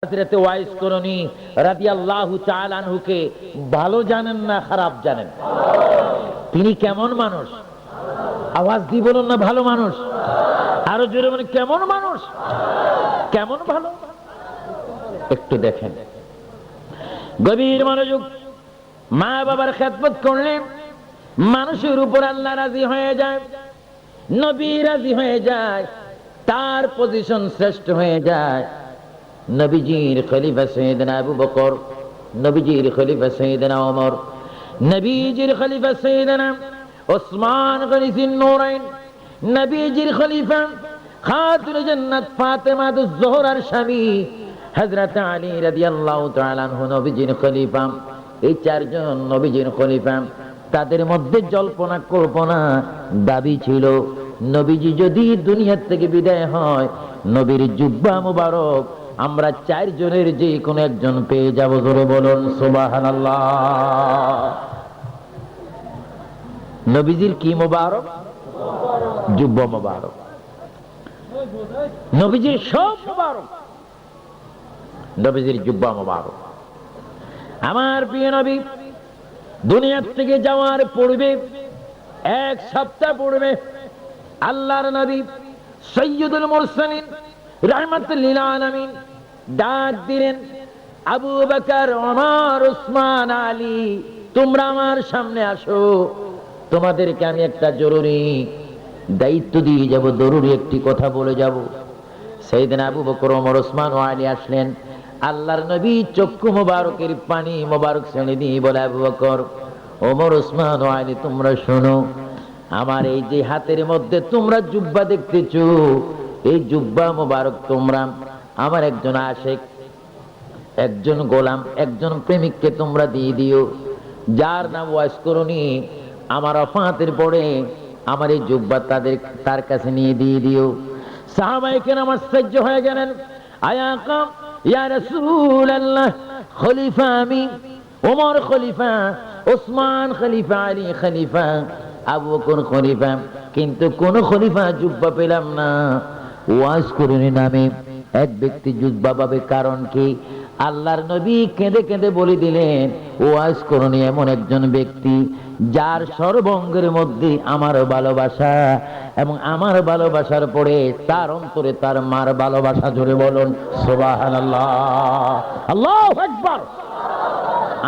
হযরতে ওয়াইস করণী রাদিয়াল্লাহু তাআলা আনহুকে ভালো জানেন না খারাপ জানেন? তিনি কেমন মানুষ? আওয়াজ দিয়ে বলুন না ভালো মানুষ। আরো জোরে বলুন কেমন মানুষ? কেমন ভালো? একটু দেখেন, গভীর মনোযোগ। মা বাবার খেদমত করলে মানুষের উপর আল্লাহ রাজি হয়ে যায়, নবী রাজি হয়ে যায়, তার পজিশন শ্রেষ্ঠ হয়ে যায়। নবীজির খলিফা সাইয়েদনা আবু বকর, নবীজির খলিফা সাইয়েদনা ওমর, নবীজির খলিফা সাইয়েদনা ওসমান গনিযুন নূরাইন, নবীজির খলিফা খাতুনে জান্নাত ফাতেমা তুজ জোহরার স্বামী হযরত আলী রাদিয়াল্লাহু তাআলা আনহু নবীজির খলিফা। এই চারজন নবীজির খলিফা, তাদের মধ্যে জল্পনা কল্পনা দাবি ছিল নবীজি যদি দুনিয়া থেকে বিদায় হয়, নবীর জুব্বা মুবারক আমরা চারজনের যে কোনো একজন পেয়ে যাব। জোরে বলুন সুবহানাল্লাহ। নবীজির কি মুবারক? জুব্বা মুবারক। নবীজির সব মুবারক, নবীজির জুব্বা মুবারক। আমার প্রিয় নবী দুনিয়া থেকে যাওয়ার পূর্বে, এক সপ্তাহ পূর্বে আল্লাহর নবী সাইয়্যিদুল মুরসালিন রাহমাতুল লিল আলামিন ডাক দিলেন, আবু বকর, ওমর, উসমান, আলী, তোমরা আমার সামনে আসো, তোমাদেরকে আমি একটা জরুরি দায়িত্ব দিয়ে যাব, জরুরি একটি কথা বলে যাব। সাইয়েদনা আবু বকর, ওমর, উসমান ও আলী আসলেন। আল্লাহর নবী চক্ষু মোবারকের পানি মোবারক ছেড়ে দিয়ে বলে, আবু বকর, ওমর, উসমান ও আলী, তোমরা শোনো, আমার এই যে হাতের মধ্যে তোমরা জুব্বা দেখতেছো, এই জুব্বা মোবারক তোমরা আমার একজন আশিক, একজন গোলাম, একজন প্রেমিককে তোমরা দিয়ে দিও, যার নাম ওয়াইস করণী। আমার ওফাতের পরে আমার এই জুব্বা তার কাছে নিয়ে দিয়ে দিও। সাহাবায়ে কেরাম আশ্চর্য হয়ে গেলেন, আয়া কাম ইয়া রাসূলুল্লাহ, খলিফা আমি, ওমর খলিফা, ওসমান খলিফা, আলী খলিফা, আবু বকর খলিফা, কিন্তু কোন খলিফা জুব্বা পেলাম না। ওয়াইস করণী নামে এক ব্যক্তি জুব্বা পাবে, কারণ কি? আল্লাহর নবী কেঁদে কেঁদে বলে দিলেন, ওয়াইস করণী এমন একজন ব্যক্তি যার সর্বঙ্গের মধ্যে আমার ভালোবাসা, এবং আমার ভালোবাসার পরে তার অন্তরে তার মার ভালোবাসা। জোরে বলুন সুবহানাল্লাহ, আল্লাহু আকবার।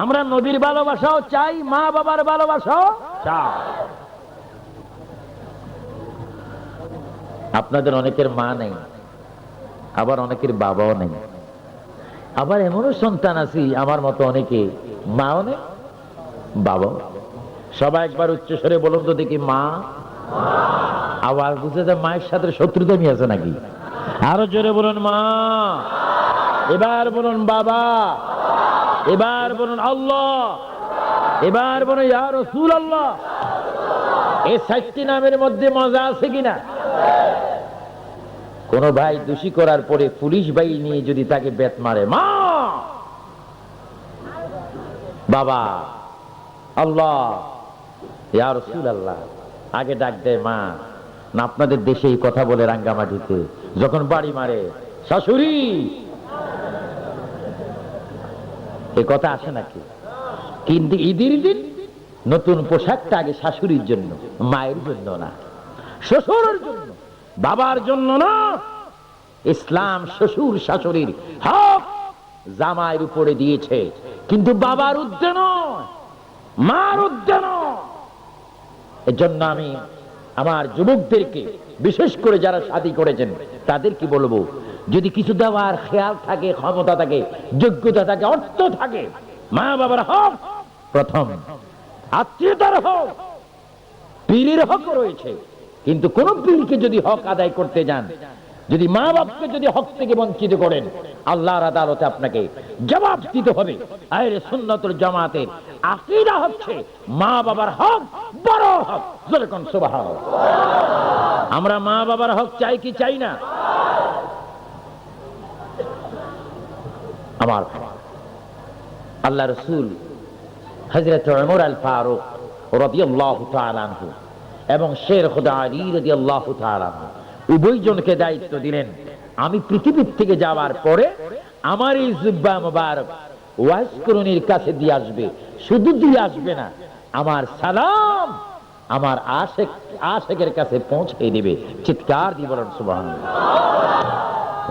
আমরা নবীর ভালোবাসাও চাই, মা বাবার ভালোবাসাও চাই। আপনাদের অনেকের মা নেই, আবার অনেকের বাবাও নেই, আবার এমনও সন্তান আছি আমার মতো অনেকে মাও নেই, বাবাও। সবাই একবার উচ্চ স্বরে বলুন তো দেখি, মা। আবার বুঝে যায় মায়ের সাথে শত্রুতামি আছে নাকি? আরো জোরে বলুন মা। এবার বলুন বাবা। এবার বলুন আল্লাহ। এবার বলুন ইয়া রাসূলুল্লাহ। এই চারটি নামের মধ্যে মজা আছে কিনা? কোন ভাই দোষী করার পরে পুলিশ ভাই নিয়ে যদি তাকে বেত মারে, মা, বাবা, আল্লাহ, ইয়া রাসূলুল্লাহ, আগে ডাক দেয় মা। না আপনাদের দেশে এই কথা বলে রাঙ্গামাটিতে যখন বাড়ি মারে, শাশুড়ি, এই কথা আসে নাকি? কিন্তু ঈদের দিন নতুন পোশাকটা আগে শাশুড়ির জন্য, মায়ের জন্য না, শ্বশুরের জন্য, বাবার জন্য না। ইসলাম শ্বশুর শাশুড়ির হক জামাইয়ের উপরে দিয়েছে, কিন্তু বাবার ঊর্ধ্বে নয়, মার ঊর্ধ্বে নয়। এজন্য আমি আমার যুবকদেরকে, বিশেষ করে যারা শাদী করেছেন, তাদেরকে বলবো, যদি কিছু দেওয়ার খেয়াল থাকে, ক্ষমতা থাকে, যোগ্যতা থাকে, অর্থ থাকে, মা বাবার হক প্রথম, আত্মীয়তার হক, পীরের হক রয়েছে। কিন্তু কোন পীরকে যদি হক আদায় করতে যান, যদি মা বাপকে যদি হক থেকে বঞ্চিত করেন, আল্লাহর আদালতে আপনাকে জবাব দিতে হবে। আহলে সুন্নাতুল জামাতের আকীদা হচ্ছে মা বাবার হক বড় হক। যেরকম সুবহানাল্লাহ। আমরা মা বাবার হক চাই কি চাই না? আমার আল্লাহ রাসূল হযরত ওমর আল ফারুক রাদিয়াল্লাহু তাআলা আনহু এবং শের খুদা আলী রাদিয়াল্লাহু তাআলা আনহু উভয়জনকে দায়িত্ব দিলেন, আমি পৃথিবীর থেকে যাওয়ার পরে আমারই জুব্বা মুবারক ওয়াজ করুনির কাছে দিয়ে আসবে, শুধু দিয়ে আসবে না, আমার সালাম আমার আশেকের কাছে পৌঁছে দেবে। চিৎকার দিয়ে বলেন সুবহানাল্লাহ।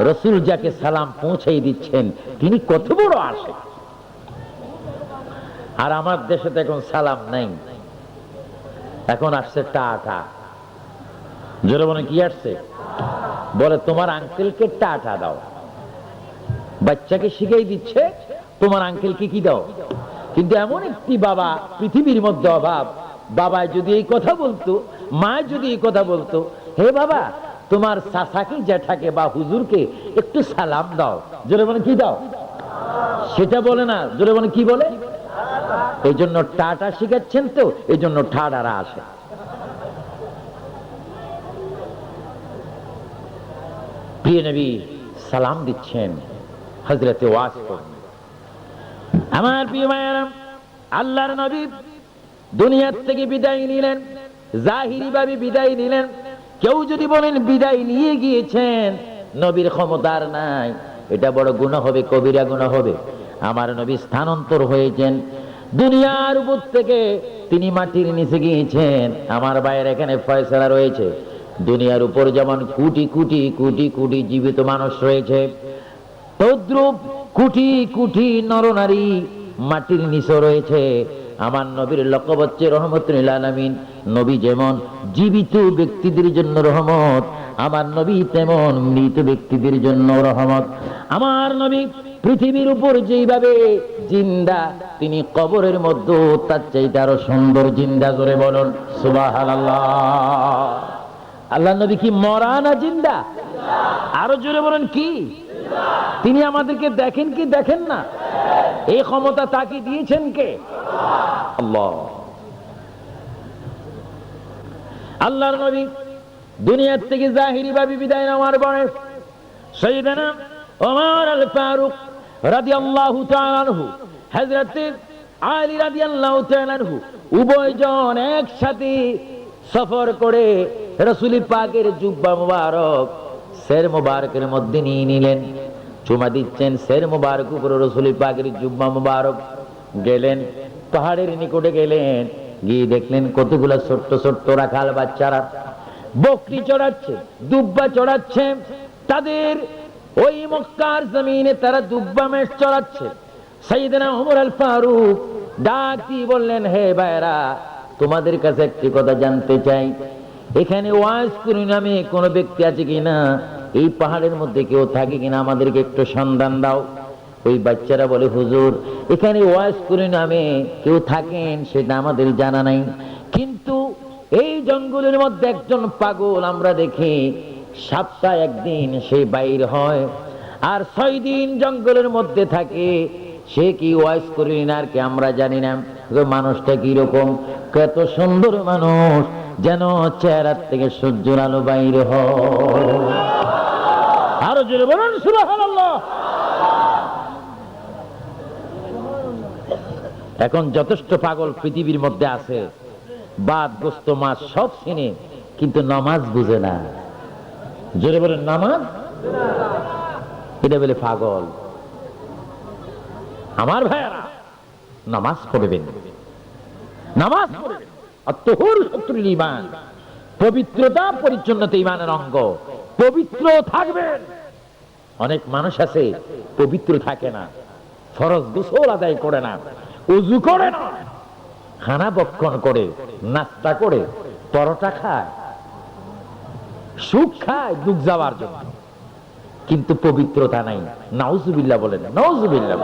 রাসূল যাকে সালাম পৌঁছে দিচ্ছেন তিনি কত বড় আশেক। আর আমার দেশে তো এখন সালাম নাই, এখন আসছে টাটা। জোরে বলে কি আসছে? বলে তোমার আঙ্কেলকে টাটা দাও। বাচ্চাকে শিখাই দিচ্ছে তোমার আঙ্কেলকে কি দাও। কিন্তু এমন একটি বাবা পৃথিবীর মধ্যে অভাব। বাবায় যদি এই কথা বলতো, মায় যদি এই কথা বলতো, হে বাবা তোমার চাচাকে জ্যাঠাকে বা হুজুরকে একটু সালাম দাও। জোরে বলে কি দাও? সেটা বলে না, জোরে বলে কি বলে? এই জন্য টাটা শিখাচ্ছেন, তো এই জন্য ঠাডারা আসে। প্রিয় নবী সালাম দিচ্ছেন, হযরতে ওয়াসিফ। আমার প্রিয় ভাইয়েরা, আল্লাহর নবী দুনিয়ার থেকে বিদায় নিলেন, জাহিরি ভাবে বিদায় নিলেন। কেউ যদি বলেন বিদায় নিয়ে গিয়েছেন, নবীর ক্ষমতার নাই, এটা বড় গুনাহ হবে, কবিরা গুনাহ হবে। আমার নবী স্থানান্তর হয়েছেন দুনিয়ার উপর থেকে, তিনি মাটির নিচে গিয়েছেন। আমার ভাইয়ের এখানে ফয়সালা রয়েছে, দুনিয়ার উপর যেমন কোটি কোটি কোটি কোটি জীবিত মানুষ রয়েছে, তদ্রূপ কোটি কোটি নরনারী মাটির নিচে রয়েছে। আমার নবীর লকব হচ্ছে রহমতুল লিল আলামিন। নবী যেমন জীবিত ব্যক্তিদের জন্য রহমত, আমার নবী তেমন মৃত ব্যক্তিদের জন্য রহমত। আমার নবী পৃথিবীর উপর যেইভাবে জিন্দা, তিনি কবরের মধ্যে তার চাইতে আরো সুন্দর জিন্দা। জোরে বলুন সুবহানাল্লাহ। আল্লাহ নবী কি মরা না জিন্দা? আরো জোরে বলেন কি? তিনি আমাদেরকে দেখেন কি দেখেন না? এই ক্ষমতা তাকে দিয়েছেন কে? আল্লাহ। আল্লাহর নবী দুনিয়ার থেকে জাহিরি ভাবে বিদায় নেওয়ার পরে সাইয়েদনা ওমর আল ফারুক রাদিয়াল্লাহু তাআলা আনহু, হযরত আলী রাদিয়াল্লাহু তাআলা আনহু উভয়জন একসাথে সফর করে রাসূল পাকের জুব্বা মুবারক সের মুবারকের মধ্যে নিয়ে নিলেন। চুমা দিচ্ছেন সের মুবারক উপরে রাসূল পাকের জুব্বা মুবারক। গেলেন পাহাড়ের নিকটে, গেলেন গিয়ে দেখলেন কতগুলো ছোট্ট ছোট্ট রাখাল বাচ্চারা বকরি চড়াচ্ছে, দুব্বা চড়াচ্ছে। তাদের ওই মক্কার জমিনে তারা দুব্বা মেষ চড়াচ্ছে। সাইয়েদনা ওমর আল ফারুক ডাক দিয়ে বললেন, হে ভাইরা, তোমাদের কাছে একটি কথা জানতে চাই, এখানে ওয়াজ করি নামে কোন ব্যক্তি আছে কিনা? এই পাহাড়ের মধ্যে কেউ থাকে কিনা? আমাদেরকে একটু সন্ধান দাও। ওই বাচ্চারা বলে, হুজুর এখানে ওয়াজ করি নামে কেউ থাকেন সেটা আমাদের জানা নাই, কিন্তু এই জঙ্গলের মধ্যে একজন পাগল আমরা দেখি, সপ্তাহে একদিন সে বাইর হয় আর 6 দিন জঙ্গলের মধ্যে থাকে। সে কি ওয়াজ করি না আর কি আমরা জানি না। মানুষটা কি রকম? কত সুন্দর মানুষ, যেন চেহারার থেকে সূর্যের আলো বাইরে হয়। আরো জোরে বলুন সুবহানাল্লাহ। এখন যথেষ্ট পাগল পৃথিবীর মধ্যে আছে, বাদ গোস্ত মাছ সব চিনে, কিন্তু নামাজ বুঝে না। জোরে বলেন নামাজ, এটা বলে পাগল। আমার ভাইয়েরা, নামাজ পড়বেন, নামাজ পড়বেন। আত-তাহুর শাতরুল ঈমান, পবিত্রতা পরিচ্ছন্নতা ঈমানের অঙ্গ। পবিত্র থাকবেন। অনেক মানুষ আছে পবিত্র থাকে না, ফরজ গোসল আদায় করে না, ওযু করে না, খানা ভক্ষণ করে, নাস্তা করে, পরোটা খায়, সুখ খায় দুঃখ যাওয়ার জন্য, কিন্তু পবিত্রতা নাই। নাউজুবিল্লাহ বলেন, নাউজুবিল্লাহ।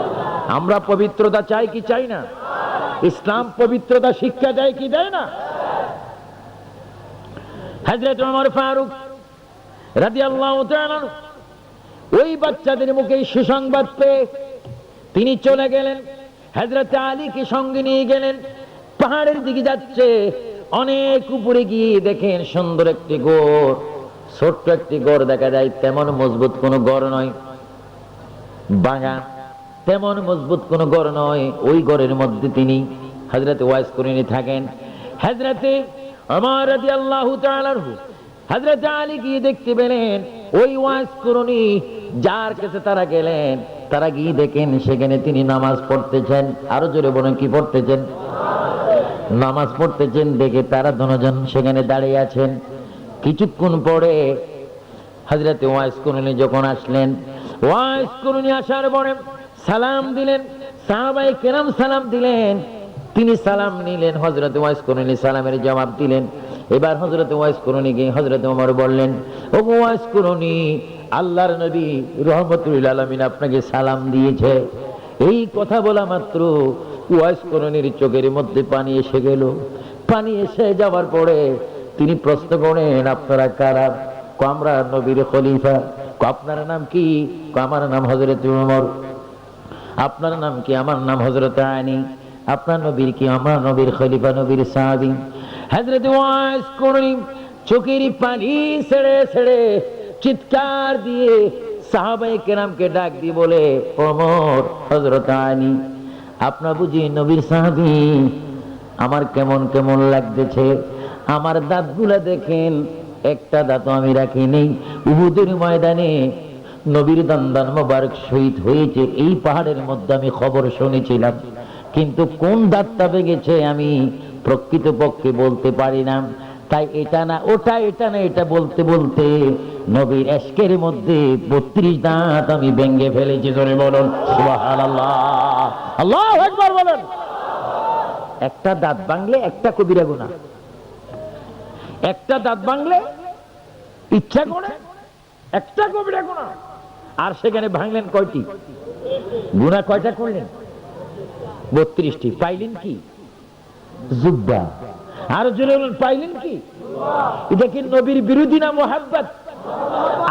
আমরা পবিত্রতা চাই কি চাই না? ইসলাম পবিত্রতা শিক্ষা দেয় কি দেয় না? হযরত ওমর ফারুক রাদিয়াল্লাহু তাআলা ওই বাচ্চাদের মুখে সুসংবাদ পেয়ে তিনি চলে গেলেন, হযরত আলীকে সঙ্গে নিয়ে গেলেন। পাহাড়ের দিকে যাচ্ছে, অনেক উপরে গিয়ে দেখেন সুন্দর একটি গড়, ছোট্ট একটি গড় দেখা যায়। তেমন মজবুত কোনো গড় নয়, ভাঙা, তেমন মজবুত কোনো গড় নয়। ওই গড়ের মধ্যে তিনি হযরত ওয়াইস করিনি থাকেন। হযরতে ওমর রাদিয়াল্লাহু তাআলা আনহু হযরত আলী গিয়ে দেখতে পেলেন ওই ওয়াইস করুনি যার কাছে তারা গেলেন, তারা গিয়ে দেখেন সেখানে তিনি নামাজ পড়তেছেন। আরো জোরে বলেন, কি পড়তেছেন? নামাজ পড়তেছেন। দেখে তারা দুজন সেখানে দাঁড়িয়ে আছেন। কিছুক্ষণ পরে হযরত ওয়াইস করণী যখন আসলেন, ওয়াইস করণী আসার পরে সালাম দিলেন। সাহাবায়ে কেরাম সালাম দিলেন, তিনি সালাম নিলেন। হযরত ওয়াইস করণী সালামের জবাব দিলেন। এবার হযরত ওয়াইস করণী গিয়ে হযরত ওমর বললেন, ও ওয়াইস করণী, আল্লাহর নবী রাহমাতুল লিল আলামিন আপনাকে সালাম দিয়েছে। এই কথা বলা মাত্র ওয়াইস করণীর চোখের মধ্যে পানি এসে গেল। পানি এসে যাওয়ার পরে তিনি প্রশ্ন করেন, আপনারা কারা? আমরা নবীর খলিফা। আপনার নাম কি? আমার নাম হযরত ওমর। আপনার নাম কি? আমার নাম হযরত আলী। আপনার নবীর কি? আমার নবীর খলিফা, নবীর সাহাবী। হযরত ওয়াইস করণী চোখের পানি ছেড়ে ছেড়ে চিৎকার দিয়ে সাহাবায়ে কেরামকে ডাক দিয়ে বলে, ওমর, হযরত আলী, আপনার বুঝি নবীর সাহাবী? আমার কেমন কেমন লাগতেছে। আমার দাঁতগুলা দেখেন, একটা দাঁত আমি রাখিনি। উহুদের ময়দানে নবীর দান্দান মোবারক শহীদ হয়েছে, এই পাহাড়ের মধ্যে আমি খবর শুনেছিলাম, কিন্তু কোন দাঁতটা ভেঙেছে আমি প্রকৃতপক্ষে বলতে পারি না। তাই এটা না ওটা, এটা না এটা বলতে বলতে নবীর এশকের মধ্যে 32 দাঁত আমি ভেঙে ফেলেছি। ধরে বলুন সুবহানাল্লাহ, আল্লাহু আকবার বলেন। একটা দাঁত ভাঙলে একটা কবিরা গুনাহ, একটা দাঁত ভাঙলে ইচ্ছা করে একটা কবিরা গুনাহ। আর সেখানে ভাঙলেন কয়টি? গুনাহ কয়টা করলেন? 32টি। পাইলেন কি? জুব্বা। আর জোরে বলেন, পাইলেন কি? এটা কি নবীর বিরোধী না মুহাব্বত?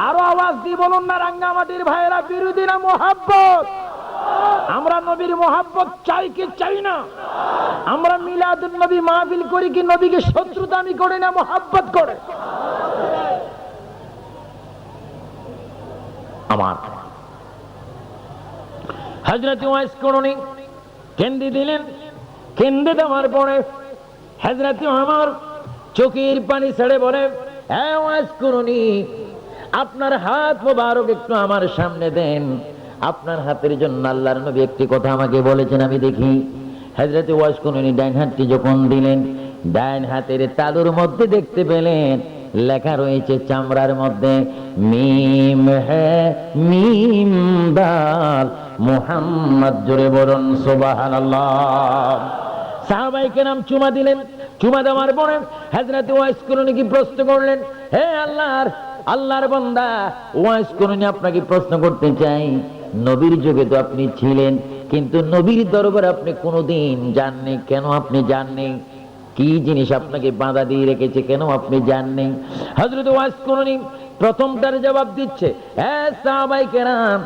আরো আওয়াজ দিয়ে বলুন না রাঙ্গামাটির ভাইয়েরা, বিরোধী না মুহাব্বত? আমরা নবীর মুহাব্বত চাই কি চাই না? আমরা মিলাদুন নবী মাহফিল করি কি নবীকে শত্রুতা আমি করি না মুহাব্বত করে? আমার হযরত ওয়াইস করণী কেন্দে দিলেন। কেন্দে দেওয়ার পরে হযরত ওমর চোখের পানি ছেড়ে বলে, হে ওয়াইস করণী, আপনার হাত মোবারক একটু আমার সামনে দেন। আপনার হাতের জন্য আল্লাহর নবী একটি কথা আমাকে বলেছেন, আমি দেখি। হযরত ওয়াইস করণী ডান হাতটি যখন দিলেন, ডান হাতের তালুর মধ্যে দেখতে পেলেন লেখা রয়েছে চামড়ার মধ্যে, মিম হ্যাঁ মিম দাল মুহাম্মদ। জোরে বলুন সুবহানাল্লাহ। সাহাবায়ে কেরাম চুমা দিলেন। চুমা দেওয়ার পরে হযরত ওয়াইস করণী কি প্রশ্ন করলেন, হে আল্লাহর বান্দা ওয়াইস করণী, আপনাকে প্রশ্ন করতে চাই, নবীর যুগে তো আপনি ছিলেন, কিন্তু নবীর দরবারে আপনি কোনোদিন যাননি, কেন আপনি যাননি? কি জিনিস আপনাকে বাধা দিয়ে রেখেছে, কেন আপনি যাননি? হযরত ওয়াইস করণী প্রথমটার জবাব দিচ্ছে, হে সাহাবায়ে কেরাম,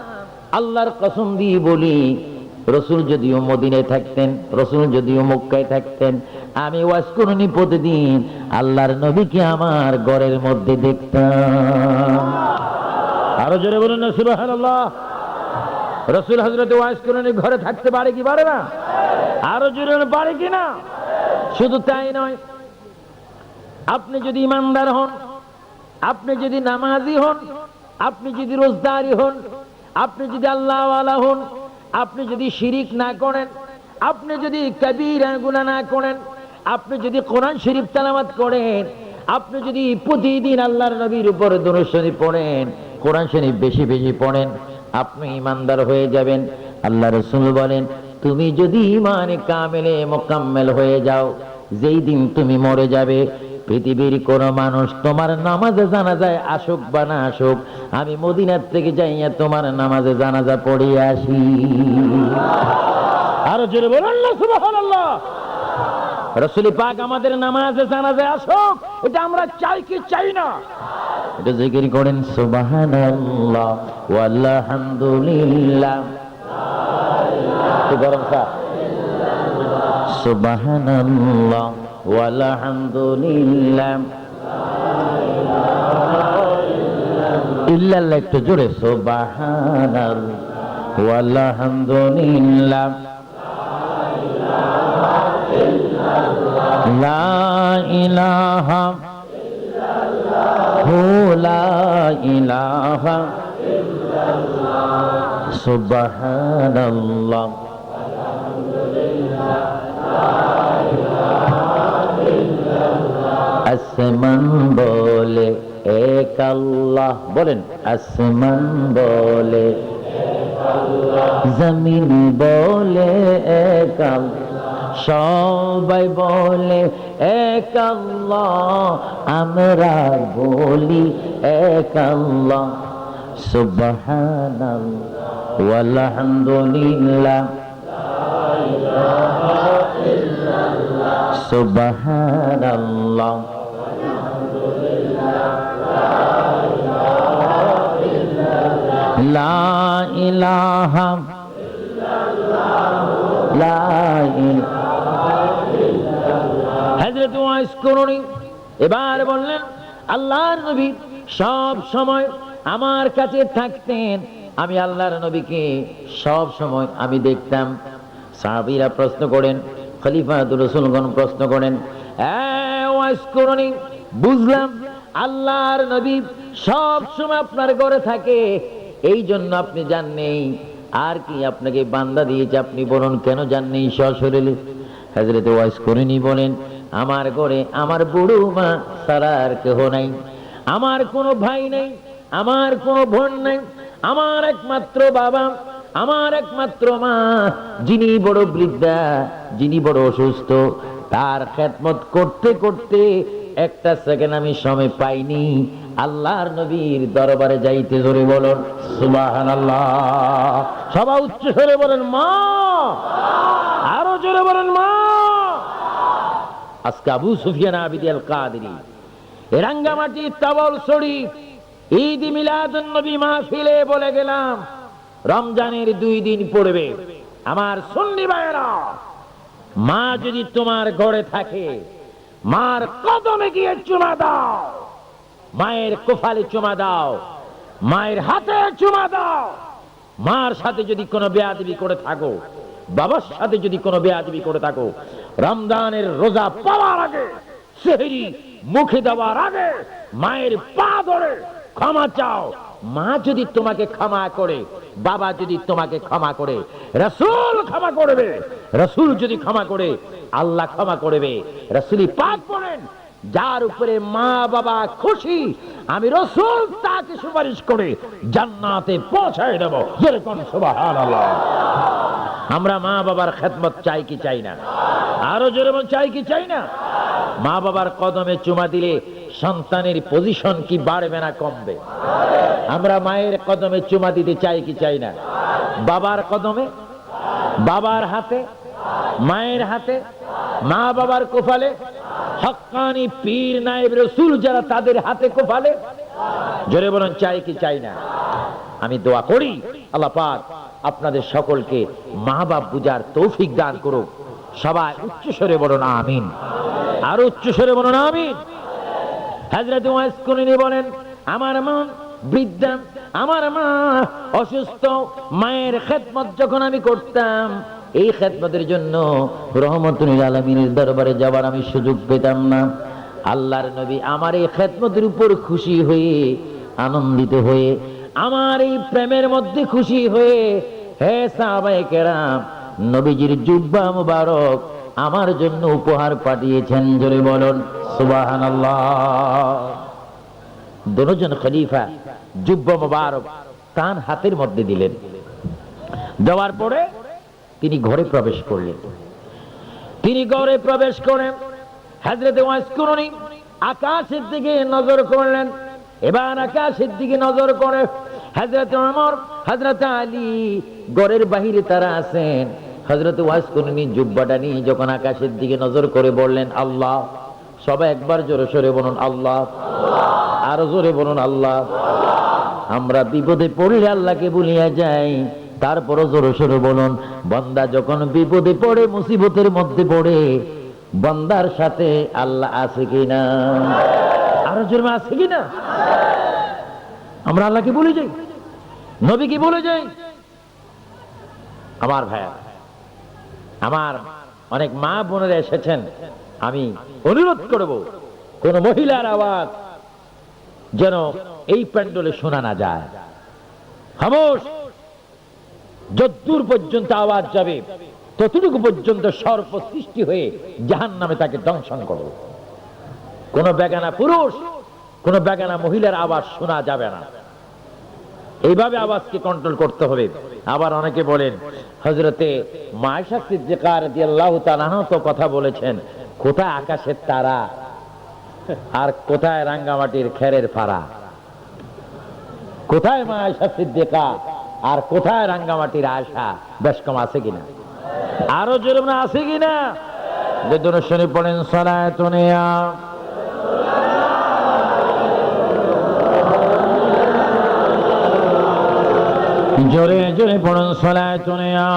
আল্লাহর কসম দিয়ে বলি, রাসূল যদিও মদিনায় থাকতেন, রাসূল যদিও মক্কায় থাকতেন, আমি ওয়াইস করণী প্রতিদিন আল্লাহর নবীকে আমার ঘরের মধ্যে দেখতাম। আরো জোরে বলুন না সুবহানাল্লাহ। রাসূল হযরত ওয়াইস করণী ঘরে থাকতে পারে কি পারে না? আরো জোরে পারে কি না? শুধু তাই নয়, আপনি যদি ইমানদার হন, আপনি যদি নামাজি হন, আপনি যদি রোজদারি হন, আপনি যদি আল্লাহওয়ালা হন, আপনি যদি শিরিক না করেন, আপনি যদি কবিরা গুনাহ না করেন, আপনি যদি কোরআন শরীফ তেলাওয়াত করেন, আপনি যদি প্রতিদিন আল্লাহর নবীর উপর দরুদ শরীফ পড়েন, কোরআন শরীফ বেশি বেশি পড়েন, আপনি ইমানদার হয়ে যাবেন। আল্লাহ রাসূল বলেন, তুমি যদি ঈমানে কামেলে মুকাম্মেল হয়ে যাও, যেই দিন তুমি মরে যাবে, পৃথিবীর কোন মানুষ তোমার নামাজে জানাজায় আসুক বা না আসুক, আমি মদিনার থেকে যাইয়া তোমার নামাজে জানাজা পড়িয়ে আসি। আরো জোরে বলুন না সুবহানাল্লাহ। রাসূল পাক আমাদের নামাজে জানাজায় আসুক, এটা আমরা চাই কি চাই না? এটা জিকির করেন, সুবহানাল্লাহ ওয়ালহামদুলিল্লাহ, গরম খা, সুবহানাল্লাহ ওয়ালহামদুলিল্লাহ, ইল্লাল্লাহ একটু জোরে, সুবহানাল্লাহ ওয়ালহামদুলিল্লাহ, লা ইলাহা ইল্লাল্লাহ, লা ইলাহা সুবহানাল্লাহ, আসমান বলে এক আল্লাহ, বলেন আসমান বলে, জমিন বলে এক আল্লাহ, সবাই বলে এক আল্লাহ, আমরা বলি এক আল্লাহ। সুবহানাল্লাহ ওয়ালহামদুলিল্লাহ, সুবহানাল্লাহ, লা ইলাহা লা ইলাহা। হযরত ওয়াইস করুনি এবার বললেন, আল্লাহর নবী সব সময় আমার কাছে থাকতেন, আমি আল্লাহর নবীকে সব সময় আমি দেখতাম। সাহাবীরা প্রশ্ন করেন, খলিফাতুর রাসূলগণ প্রশ্ন করেন, ওয়াইস করুনি, বুঝলাম আল্লাহর নবী সব সময় আপনার ঘরে থাকে, এই জন্য আপনি যান নেই, আর কি আপনাকে বান্দা দিয়েছে, আপনি বলুন কেন যান নেই সশরীরে? হযরত ওয়াইস করুনি বলেন, আমার ঘরে আমার বুড়ো মা ছাড়া আর কেহ নাই, আমার কোনো ভাই নাই, আমার কোনো বোন নাই, আমার একমাত্র বাবা, আমার একমাত্র মা, যিনি বড় বৃদ্ধা, যিনি বড় অসুস্থ, তার খেদমত করতে করতে একটা সেকেন্ড আমি সময় পাইনি আল্লাহর নবীর দরবারে যাইতে। জোরে বলুন সুবহানাল্লাহ, সবাই উচ্চ স্বরে বলেন মা, আরো জোরে বলেন মা। আজকে আবু সুফিয়ান আবিদি আল কাদেরী রাঙ্গামাটি তাবল শরীফ ঈদ মিলাদুন নবী মাহফিলে বলে গেলাম, রমজানের 2 দিন পড়বে। আমার সুন্নি ভাইয়েরা, মা যদি তোমার ঘরে থাকে, মার কদমে গিয়ে চুমা দাও, মায়ের কোফালে চুমা দাও, মায়ের হাতে চুমা দাও। মার সাথে যদি কোনো বেয়াদবি করে থাকো, বাবার সাথে যদি কোনো বেয়াদবি করে থাকো, রমজানের রোজা পাওয়ার আগে, সেহরি মুখে দেওয়ার আগে মায়ের পা ধরে ক্ষমা চাও। মা যদি তোমাকে ক্ষমা করে, বাবা যদি তোমাকে ক্ষমা করে, রাসূল ক্ষমা করবে। রাসূল যদি ক্ষমা করে, আল্লাহ ক্ষমা করবে। রাসূলই পাক বলেন, যার উপরে মা বাবা খুশি, আমি রাসূল তাকে সুপারিশ করে জান্নাতে পৌঁছায় দেব। যেরকম সুবহানাল্লাহ। আমরা মা বাবার খেদমত চাই কি চাই না? আরো জোরে বল, চাই কি চাই না? মা বাবার কদমে চুমা দিলে সন্তানের পজিশন কি বাড়বে না কমবে? আমরা মায়ের কদমে চুমা দিতে চাই কি চাই না? বাবার কদমে, বাবার হাতে, মায়ের হাতে, মা বাবার কোফালে, হক্কানি পীর নায়েব রাসূল যারা, তাদের হাতে কোফালে। জোরে বলেন চাই কি চাই না? আমি দোয়া করি আল্লাহ পাক আপনাদের সকলকে মা বাপ বুঝার তৌফিক দান করুক। সবাই উচ্চ স্বরে বলুন আমিন, আর উচ্চ স্বরে বলুন আমিন। হযরত ওয়াইস করুনি বলেন, আমার মা বৃদ্ধা, আমার মা অসুস্থ, মায়ের খেদমত যখন আমি করতাম, এই খেদমতের জন্য রহমতুল আলামিনের দরবারে যাবার আমি সুযোগ পেতাম না। আল্লাহর নবী আমার এই খেদমতের উপর খুশি হয়ে, আনন্দিত হয়ে, আমার এই প্রেমের মধ্যে খুশি হয়ে, হে সাহাবায়ে কেরাম, নবীজির জুব্বা মুবারক আমার জন্য উপহার পাঠিয়েছেন। জোরে বলুন সুবহানাল্লাহ। দুজন খলিফা জুব্বা মুবারক তার হাতের মধ্যে দিলেন। দেওয়ার পরে তিনি ঘরে প্রবেশ করলেন। তিনি ঘরে প্রবেশ করেন, হযরত ওয়াইস করুনি আকাশের দিকে নজর করলেন। এবার আকাশের দিকে নজর করে হযরত ওমর, হযরত আলী ঘরের বাহিরে তারা আছেন। হযরত ওয়াইস করুনি জুব্বাটা নিয়ে যখন আকাশের দিকে নজর করে বললেন আল্লাহ। সবাই একবার জোরে সোরে বলুন আল্লাহ, আরো জোরে বলুন আল্লাহ। আমরা বিপদে পড়লে আল্লাহকে ভুলিয়া যাই, তারপরও জোরে সোরে বলুন, বান্দা যখন বিপদে পড়ে, মুসিবতের মধ্যে পড়ে, বান্দার সাথে আল্লাহ আছে কিনা? আরো জোরে আছে কিনা? আমরা আল্লাহকে ভুলে যাই, নবীকে ভুলে যাই। আমার ভাইয়া, আমার অনেক মা বোনেরা এসেছেন, আমি অনুরোধ করব কোন মহিলার আওয়াজ যেন এই প্যান্ডেলে শোনা না যায়। খামোশ, যতদূর পর্যন্ত আওয়াজ যাবে ততটুকু পর্যন্ত সর্প সৃষ্টি হয়ে জাহান্নামে তাকে দংশন করবে। কোন বেগানা পুরুষ, কোন বেগানা মহিলার আওয়াজ শোনা যাবে না। এইভাবে আওয়াজকে কন্ট্রোল করতে হবে। আবার অনেকে বলেন হযরতে মায়েশা সিদ্দিকা রাদিয়াল্লাহু তাআলা তো কথা বলেছেন, কোথায় আকাশের তারা আর কোথায় রাঙ্গামাটির খেরের ফাড়া, কোথায় মায়েশা সিদ্দিকা আর কোথায় রাঙ্গামাটির আয়সা, বেশ কম আছে কিনা? আরো জোরে না আছে কিনা? বেদন শরীফ পড়েন সালাতুনিয়া, জোরে জোরে পড়ুন সালাতুনিয়া।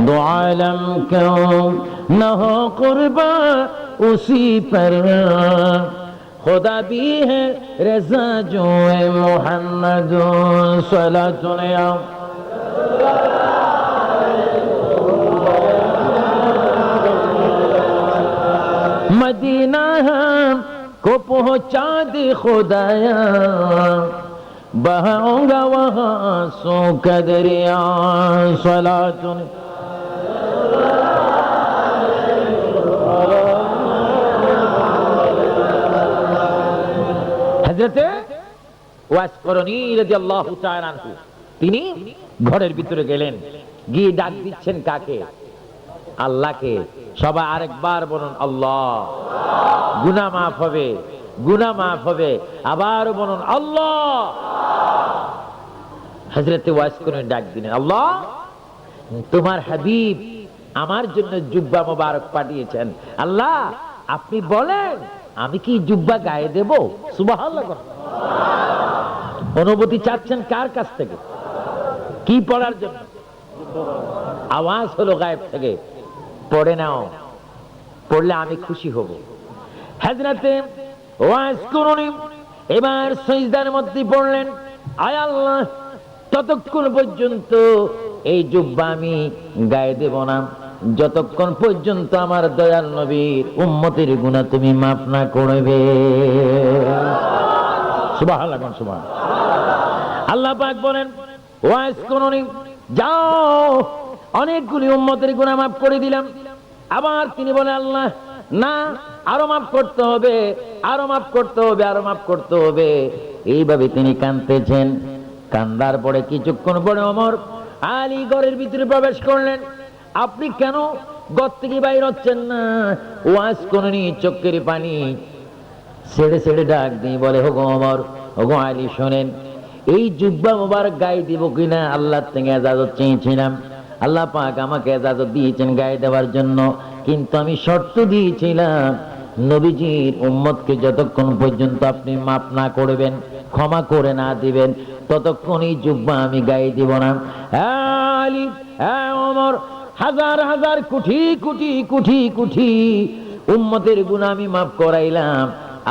दो आलम क्यों न हो कुर्बा उसी पर, खुदा भी है रज़ा जो है मोहम्मद सलातुनिया। मदीना को पहुंचा दे खुदाया, बहाऊंगा वहां सो कदरिया सलातुन। হযরতে ওয়াস করনী রাদিয়াল্লাহু তাআলা আনহু তিনি ঘরের ভিতরে গেলেন, গিয়ে ডাক দিচ্ছেন কাকে? আল্লাহকে। সবাই আরেকবার বলুন আল্লাহ। গুনাহ মাফ হবে, গুনাহ মাফ হবে। আবার বলুন আল্লাহ। হযরতে ওয়াস করনী ডাক দিলেন, আল্লাহ তোমার হাবিব আমার জন্য জুব্বা মোবারক পাঠিয়েছেন, আল্লাহ আপনি বলেন আমি কি জুব্বা গায়ে দেব? সুবহানাল্লাহ। অনুমতি চাচ্ছেন কার কাছ থেকে? কি পড়ার জন্য? আওয়াজ হলো গায়েব থেকে, পড়ে নাও, পড়লে আমি খুশি হব। হযরতে ওয়াস করনী এবার সিজদার মধ্যে পড়লেন, আয় আল্লাহ ততক্ষণ পর্যন্ত এই জুব্বা আমি গায়ে দেব না যতক্ষণ পর্যন্ত আমার দয়াল নবীর উম্মতের গুনাহ তুমি মাফ না করবে। সুবহানাল্লাহ, সুবহানাল্লাহ। আল্লাহ পাক বলেন, ওয়াস করনী যাও, অনেকগুলি উম্মতের গুনাহ মাফ করে দিলাম। আবার তিনি বলেন, আল্লাহ না, আরো মাফ করতে হবে, আরো মাফ করতে হবে, আরো মাফ করতে হবে। এইভাবে তিনি কাঁদতেছেন। কান্দার পরে কিছুক্ষণ পরে ওমর আলী ঘরের ভিতরে প্রবেশ করলেন। আপনি কেন ঘর থেকে বাইর হচ্ছেন না? ওয়াজ করনী চোখের পানি ছেড়ে ছেড়ে ডাক দিয়ে বলে, ওগো ওমর, ওগো আলী শোনেন, এই জুব্বা মোবারক গায়ে দিব কিনা আল্লাহর থেকে ইজাজত চেয়েছিলাম। আল্লাহ পাক আমাকে ইজাজত দিয়েছেন গায়ে দেওয়ার জন্য, কিন্তু আমি শর্ত দিয়েছিলাম নবীজির উম্মতকে যতক্ষণ পর্যন্ত আপনি মাফ না করবেন, ক্ষমা করে না দিবেন, ততক্ষণ এই জুব্বা আমি গায়ে দিব না। আলী, ওমর, হাজার হাজার কোটি কোটি কোটি কোটি উম্মতের গুনাহ আমি মাফ করাইলাম।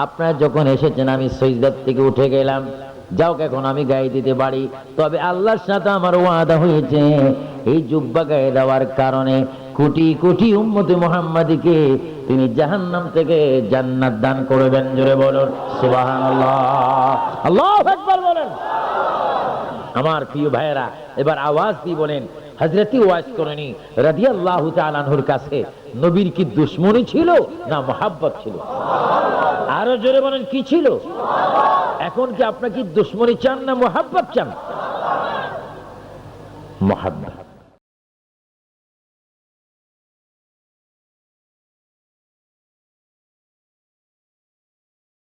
আপনারা যখন এসেছেন আমি সিজদার থেকে উঠে গেলাম। যাও, এখন আমি গায়ে দিতে পারি। তবে আল্লাহর সাথে আমার ওয়াদা হয়েছে, এই জুব্বা গায়ে দেওয়ার কারণে কোটি কোটি উম্মতে মুহাম্মাদীকে তিনি জাহান্নাম থেকে জান্নাত দান করবেন। জোরে বলুন সুবহানাল্লাহ, আল্লাহু আকবার বলেন। আমার প্রিয় ভাইয়েরা, এবার আওয়াজ দিয়ে বলেন, হযরত ওয়াস করনী রাদিয়াল্লাহু তাআলা আনহুর কাছে নবীর কি দুশমনী ছিল না মহব্বত ছিল? আরো জোরে বলেন, কি ছিল? এখন কি আপনার কি দুশমনী চান না মহব্বত চান? মহব্বত।